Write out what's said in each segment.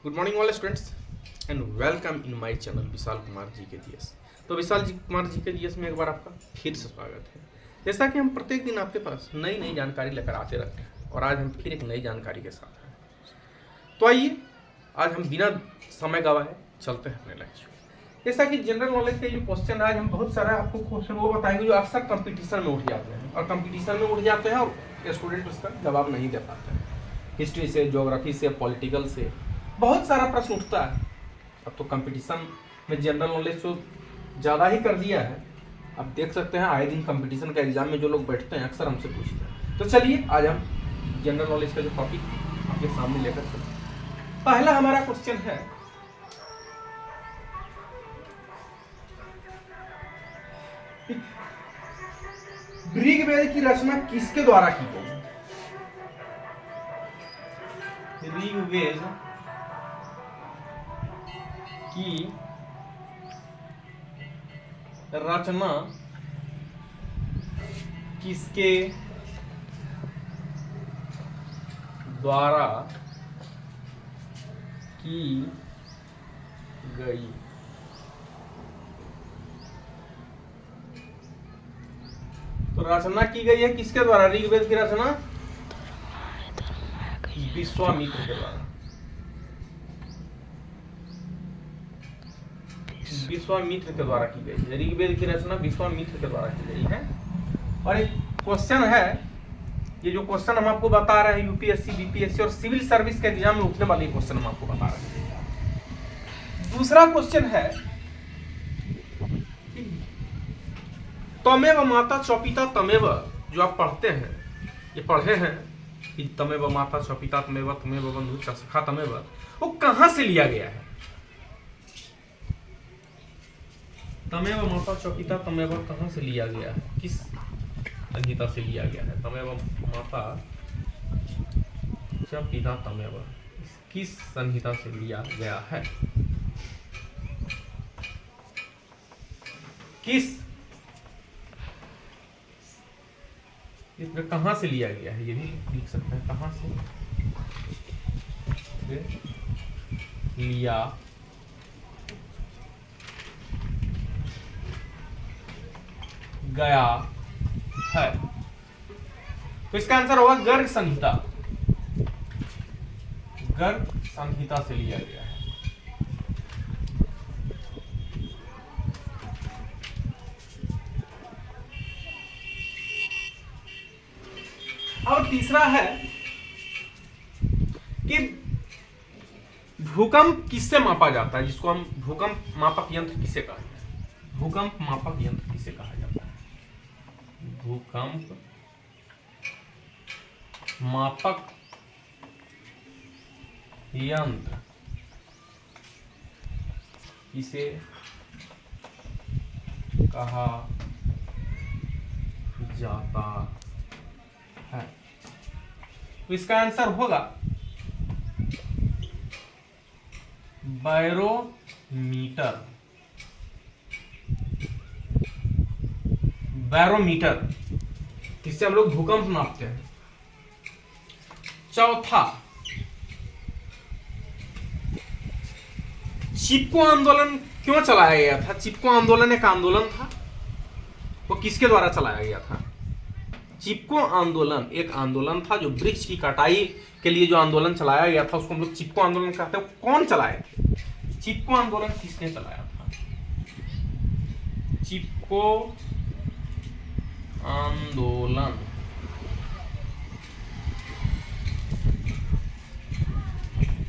Good morning all students and welcome in my channel Vishal Kumar ji के GS. तो विशाल जी कुमार जी के GS में एक बार आपका फिर से स्वागत है। जैसा कि हम प्रत्येक दिन आपके पास नई नई जानकारी लेकर आते रहते हैं और आज हम फिर एक नई जानकारी के साथ हैं। तो आइए आज हम बिना समय गवाए चलते हैं अपने लक्ष्य। जैसा कि जनरल नॉलेज के जो क्वेश्चन आज हम बहुत सारा आपको क्वेश्चन वो बताएंगे जो अक्सर कंपटीशन में उठ जाते हैं और कंपटीशन में उठ जाते हैं और स्टूडेंट उसका जवाब नहीं दे पाते हैं। हिस्ट्री से, ज्योग्राफी से, पॉलिटिकल से बहुत सारा प्रश्न उठता है। अब तो कंपटीशन में जनरल नॉलेज तो ज़्यादा ही कर दिया है। अब देख सकते हैं आए दिन कंपटीशन का एग्जाम में जो लोग बैठते हैं अक्सर हमसे पूछते हैं। तो चलिए आज हम जनरल नॉलेज का जो टॉपिक आपके सामने लेकर चलते हैं। पहला हमारा क्वेश्चन है ऋग्वेद की रचना किसके द्वारा की गई? ऋग्वेद की रचना किसके द्वारा की गई? तो रचना की गई है किसके द्वारा? ऋग्वेद की रचना विश्वामित्र के द्वारा। विश्वामित्र के द्वारा की गई है। ऋग्वेद की रचना विश्वामित्र के द्वारा की गई है। और एक क्वेश्चन है, ये जो क्वेश्चन हम आपको बता रहे हैं यूपीएससी, बीपीएससी और सिविल सर्विस के एग्जाम में उठने वाले क्वेश्चन हम आपको बता रहे हैं। दूसरा क्वेश्चन है तमेव माता चौपिता तमेव, जो आप पढ़ते हैं, ये पढ़े हैं कि तमेव माता चौपिता तमेव तमेव बंधु च सखा तमेव, वो कहां से लिया गया है? तमेव माता चौपिता तमेव कहां से लिया गया है? किस संहिता से लिया गया है? तमेव माता चौपिता तमेव किस संहिता से लिया गया है? किस इसमें कहां से लिया गया है ये भी लिख सकते हैं। कहां से लिया गया है? तो इसका आंसर होगा गर्ग संहिता। गर्ग संहिता से लिया गया है। और तीसरा है कि भूकंप किससे मापा जाता है? जिसको हम भूकंप मापक यंत्र किसे कहा जाता है? भूकंप मापक यंत्र किसे कहा जाता है? भूकंप मापक यंत्र किसे कहा जाता है? तो इसका आंसर होगा बैरोमीटर। बैरोमीटर, इससे हम लोग भूकंप नापते हैं। चौथा, चिपको आंदोलन क्यों चलाया गया था? चिपको आंदोलन एक आंदोलन था, वो किसके द्वारा चलाया गया था? चिपको आंदोलन एक आंदोलन था जो वृक्ष की कटाई के लिए जो आंदोलन चलाया गया था उसको हम लोग चिपको आंदोलन कहते हैं। कौन चलाए थे? चिपको आंदोलन किसने चलाया था? चिपको आंदोलन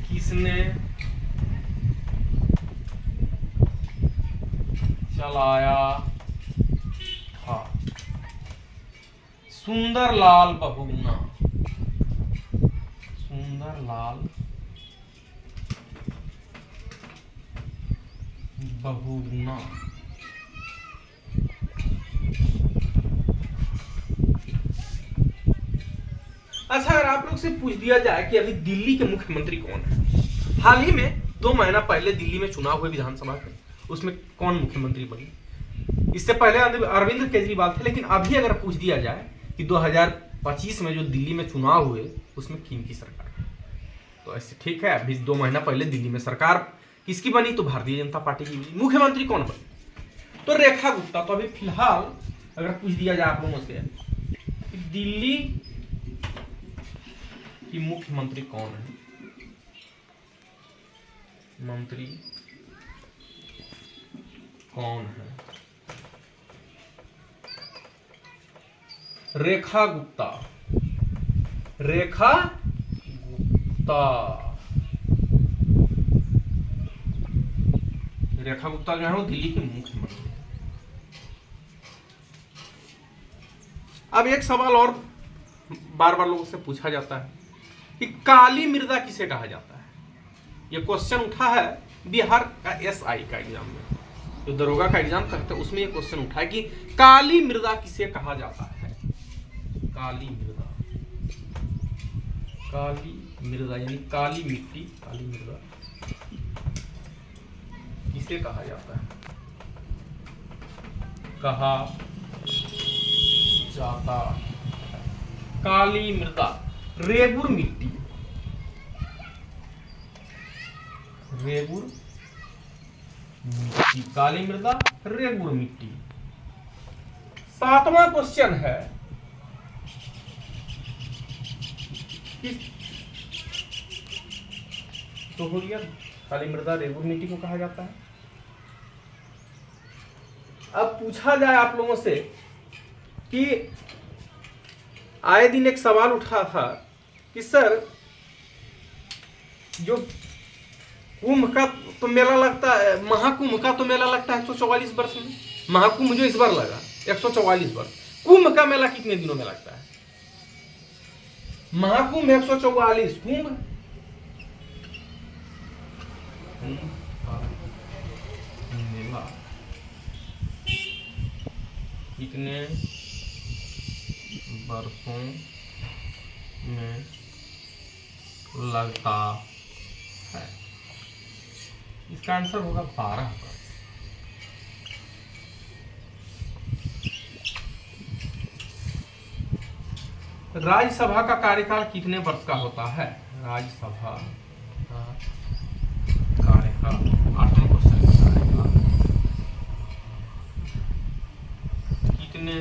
किसने चलाया था? सुंदरलाल बहुगुणा। सुंदरलाल बहुगुणा। अच्छा, अगर आप लोग से पूछ दिया जाए कि अभी दिल्ली के मुख्यमंत्री कौन है? हाल ही में 2 महीना पहले दिल्ली में चुनाव हुए विधानसभा के, उसमें कौन मुख्यमंत्री बने? इससे पहले अरविंद केजरीवाल थे, लेकिन अभी अगर पूछ दिया जाए कि 2025 में जो दिल्ली में चुनाव हुए उसमें किन की सरकार है, तो ऐसे ठीक है, अभी 2 महीना पहले दिल्ली में सरकार किसकी बनी? तो भारतीय जनता पार्टी की बनी। मुख्यमंत्री कौन बनी? तो रेखा गुप्ता। तो अभी फिलहाल अगर पूछ दिया जाए आप लोगों से कि दिल्ली की मुख्यमंत्री कौन है, मंत्री कौन है? रेखा गुप्ता। रेखा गुप्ता। रेखा गुप्ता जो है वो दिल्ली की मुख्यमंत्री। अब एक सवाल और बार बार लोगों से पूछा जाता है कि काली मृदा किसे कहा जाता है। ये क्वेश्चन उठा है बिहार का एसआई का एग्जाम में, जो दरोगा का एग्जाम करते हैं उसमें ये क्वेश्चन उठा है कि काली मृदा किसे कहा जाता है। काली मृदा, काली मृदा यानी काली मिट्टी, काली मृदा किसे कहा जाता है? कहा जाता काली मृदा, रेगुर मिट्टी, रेगुर मिट्टी, काली मृदा, रेगुर मिट्टी। 7वां क्वेश्चन है तो हो गया काली मृदा रेगुर मिट्टी को कहा जाता है। अब पूछा जाए आप लोगों से कि आए दिन एक सवाल उठा था कि सर जो कुंभ का तो मेला लगता है, महाकुंभ का तो मेला लगता है 144 वर्ष में, महाकुंभ जो इस बार लगा 144 वर्ष, कुंभ का मेला कितने दिनों में लगता है? महाकुंभ 144, कुंभ मेला कितने वर्षों में लगता है? इसका आंसर होगा 12 वर्ष। राज्यसभा का कार्यकाल कितने वर्ष का होता है? राज्यसभा का कार्यकाल 8वां क्वेश्चन का कार्यकाल कितने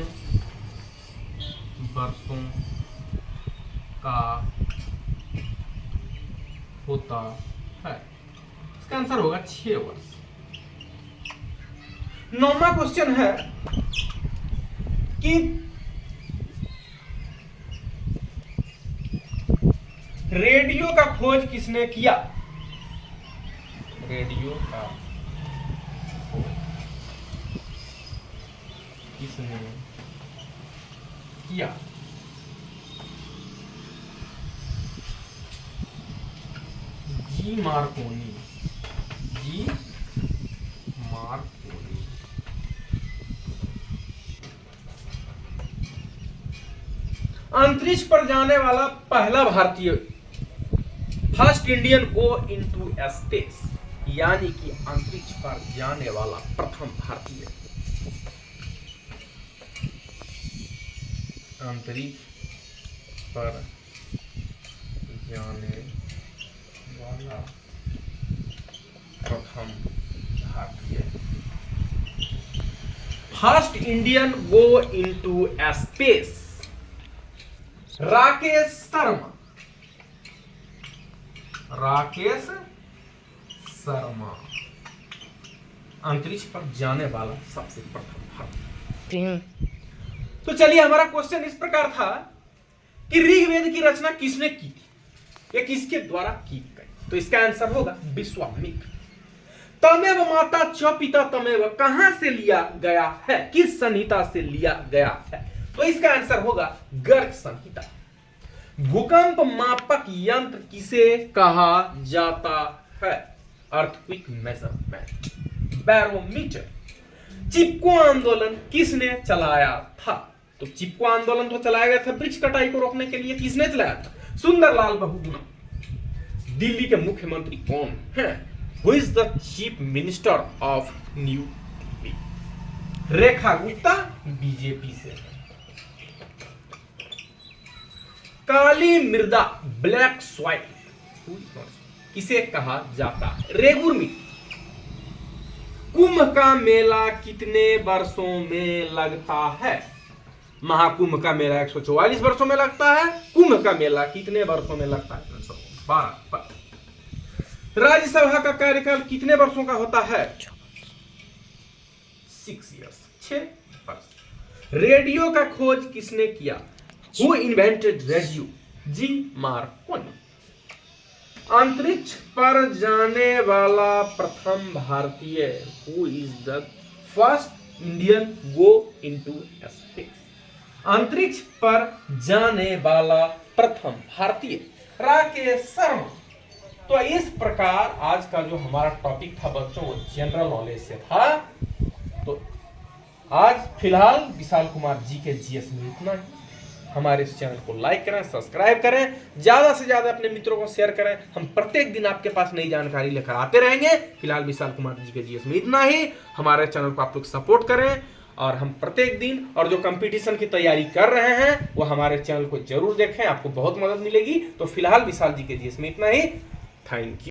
वर्षों का होता है? इसका आंसर होगा 6 वर्ष। 9वां क्वेश्चन है कि रेडियो का खोज किसने किया? रेडियो का खोज किसने किया? जी मार्कोनी, जी मार्कोनी। अंतरिक्ष पर जाने वाला पहला भारतीय, first Indian go into space, यानी कि अंतरिक्ष पर जाने वाला प्रथम भारतीय। अंतरिक्ष पर जाने वाला प्रथम भारतीय, first Indian go into space, Rakesh Sharma. Rakesh Sharma अंतरिक्ष पर जाने वाला सबसे प्रथम भारतीय। तो चलिए, हमारा क्वेश्चन इस प्रकार था कि ऋग्वेद की रचना किसने की थी, या किसके द्वारा की गई? तो इसका आंसर होगा विश्वामित्र। तमेव माता च पिता तमेव कहां से लिया गया है, किस संहिता से लिया गया है? तो इसका आंसर होगा गर्ग संहिता। भूकंप मापक यंत्र किसे कहा जाता है? Earthquake measurement, barometer. चिपको आंदोलन किसने चलाया था? तो चिपको आंदोलन तो चलाया गया था वृक्ष कटाई को रोकने के लिए। किसने चलाया था? सुंदरलाल बहुगुणा। दिल्ली के मुख्यमंत्री कौन है? Who is the chief minister of new Delhi? Rekha Gupta BJP से। काली मृदा ब्लैक सॉइल किसे कहा जाता है? रेगुर मीट। कुंभ का मेला कितने वर्षों में लगता है? महाकुंभ का मेला 144 वर्षों में लगता है। कुंभ का मेला कितने वर्षों में लगता है? 12। राज्यसभा का कार्यकाल कितने वर्षों का होता है? 6 years, 6 वर्ष। रेडियो का खोज किसने किया? Who invented radio? Ji Markovnikov. अंतरिक्ष पर जाने वाला प्रथम भारतीय? Who is the first Indian go into space? अंतरिक्ष पर जाने वाला प्रथम भारतीय राकेश शर्मा। तो इस प्रकार आज का जो हमारा टॉपिक था बच्चों वो जनरल नॉलेज से था। तो आज फिलहाल विशाल कुमार जी के जीएस में इतना ही। हमारे इस चैनल को लाइक करें, सब्सक्राइब करें, ज्यादा से ज्यादा अपने मित्रों को शेयर करें। हम प्रत्येक दिन आपके पास नई जानकारी लेकर आते रहेंगे। फिलहाल विशाल कुमार जी के जीएस में इतना ही। हमारे चैनल को आप लोग सपोर्ट करें और हम प्रत्येक दिन और जो कंपटीशन की तैयारी कर रहे हैं वो हमारे चैनल को जरूर देखें, आपको बहुत मदद मिलेगी। तो फिलहाल विशाल जी के जीएस में इतना ही। Thank you.